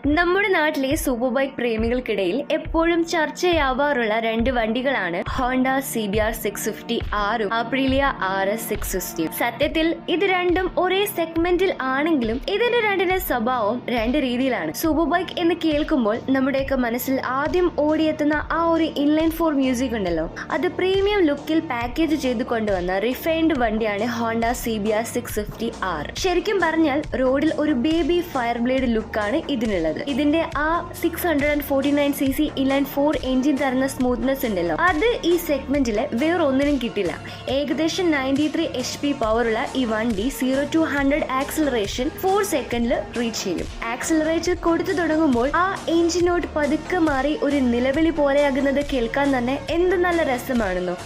നമ്മുടെ നാട്ടിലെ super bike പ്രേമികൾക്കിടയിൽ എപ്പോഴും ചർച്ചയാവാറുള്ള രണ്ട് വണ്ടികളാണ് ഹോണ്ട CBR 650 ആറും അപ്രീലിയ RS 660. സത്യത്തിൽ ഇത് രണ്ടും ഒരേ സെഗ്മെന്റിൽ ആണെങ്കിലും ഇതിന്റെ രണ്ടിന്റെ സ്വഭാവം രണ്ട് രീതിയിലാണ്. സൂപ്പർ ബൈക്ക് എന്ന് കേൾക്കുമ്പോൾ നമ്മുടെയൊക്കെ മനസ്സിൽ ആദ്യം ഓടിയെത്തുന്ന ആ ഒരു ഇൻലൈൻ 4 മ്യൂസിക് ഉണ്ടല്ലോ, അത് പ്രീമിയം ലുക്കിൽ പാക്കേജ് ചെയ്ത് കൊണ്ടുവന്ന റിഫൈൻഡ് വണ്ടിയാണ് ഹോണ്ട CBR 650 R. ശരിക്കും പറഞ്ഞാൽ റോഡിൽ ഒരു ബേബി ഫയർ ബ്ലേഡ് ലുക്കാണ് ഇതിനുള്ളത്. ഇതിന്റെ ആ 649cc ഇൻലൈൻ 4 എഞ്ചിൻ തരുന്ന സ്മൂത്ത്നെസ് ഉണ്ടല്ലോ, അത് ഈ സെഗ്മെന്റില് വേറൊന്നിനും കിട്ടില്ല. ഏകദേശം 93 HP പവറുള്ള ഈ വണ്ടി 0 to 100 ആക്സിലറേഷൻ 4 സെക്കൻഡിൽ റീച്ച് ചെയ്യും. ആക്സിലറേറ്റർ കൊടുത്തു തുടങ്ങുമ്പോൾ ആ എഞ്ചിനോട് പതുക്കെ മാറി ഒരു നിലവിളി പോലെയാകുന്നത് കേൾക്കാൻ തന്നെ എന്ത് നല്ല രസമാണെന്നോ.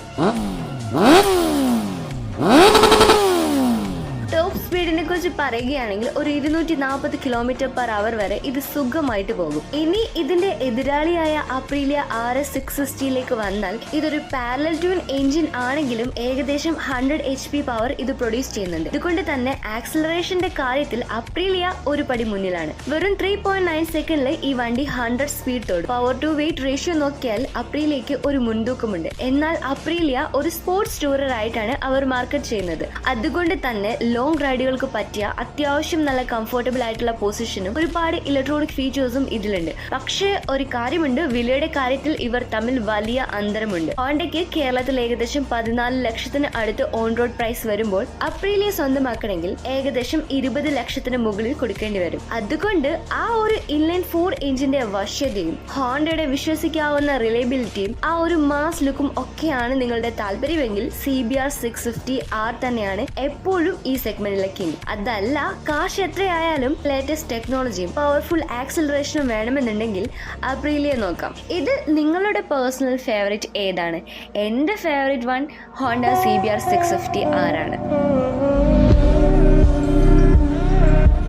ടോപ്പ് സ്പീഡിനെ കുറിച്ച് പറയുകയാണെങ്കിൽ ഒരു 240 km/h വരെ ഇത് സുഖമായിട്ട് പോകും. ഇനി ഇതിന്റെ എതിരാളിയായ അപ്രീലിയ RS 660 വന്നാൽ ഇതൊരു പാരലൽ ട്യൂൺ എഞ്ചിൻ ആണെങ്കിലും ഏകദേശം 100 HP പവർ ഇത് പ്രൊഡ്യൂസ് ചെയ്യുന്നുണ്ട്. ഇതുകൊണ്ട് തന്നെ ആക്സിലറേഷന്റെ കാര്യത്തിൽ അപ്രീലിയ ഒരു പടി മുന്നിലാണ്. വെറും 3.9 സെക്കൻഡിൽ ഈ വണ്ടി 100 സ്പീഡ് തൊടും. പവർ ടു വെയിറ്റ് റേഷ്യോ നോക്കിയാൽ അപ്രീലിയക്ക് ഒരു മുൻതൂക്കമുണ്ട്. എന്നാൽ അപ്രീലിയ ഒരു സ്പോർട്സ് ടൂറർ ആയിട്ടാണ് അവർ മാർക്കറ്റ് ചെയ്യുന്നത്. അതുകൊണ്ട് തന്നെ ലോങ് റൈഡുകൾക്ക് പറ്റിയ അത്യാവശ്യം നല്ല കംഫർട്ടബിൾ ആയിട്ടുള്ള പൊസിഷനും ഒരുപാട് ഇലക്ട്രോണിക് ഫീച്ചേഴ്സും ഇതിലുണ്ട്. പക്ഷേ ഒരു കാര്യമുണ്ട്, വിലയുടെ കാര്യത്തിൽ ഇവർ തമ്മിൽ വലിയ അന്തരമുണ്ട്. ഹോണ്ടയ്ക്ക് കേരളത്തിൽ ഏകദേശം 14 ലക്ഷത്തിന് അടുത്ത് ഓൺ റോഡ് പ്രൈസ് വരുമ്പോൾ അപ്രീലിയ സ്വന്തമാക്കണമെങ്കിൽ ഏകദേശം 20 ലക്ഷത്തിന് മുകളിൽ കൊടുക്കേണ്ടി വരും. അതുകൊണ്ട് ആ ഒരു ഇൻലൈൻ 4 എഞ്ചിന്റെ വശ്യതയും ഹോണ്ടയുടെ വിശ്വസിക്കാവുന്ന റിലയബിലിറ്റിയും ആ ഒരു മാസ് ലുക്കും ഒക്കെയാണ് നിങ്ങളുടെ താല്പര്യമെങ്കിൽ CBR 650 R തന്നെയാണ് എപ്പോഴും ഈ സെഗ്മെന്റിലെ കിങ്. അതല്ല, കാശ് എത്രയായാലും ലേറ്റസ്റ്റ് ടെക്നോളജിയും പവർഫുൾ ആക്സിലറേഷനും വേണമെന്നുണ്ടെങ്കിൽ അപ്രീലിയ നോക്കാം. ഇത് നിങ്ങളുടെ പേഴ്സണൽ ഫേവറേറ്റ് ഏതാണ്? എന്റെ favourite one Honda CBR 650 R ആണ്.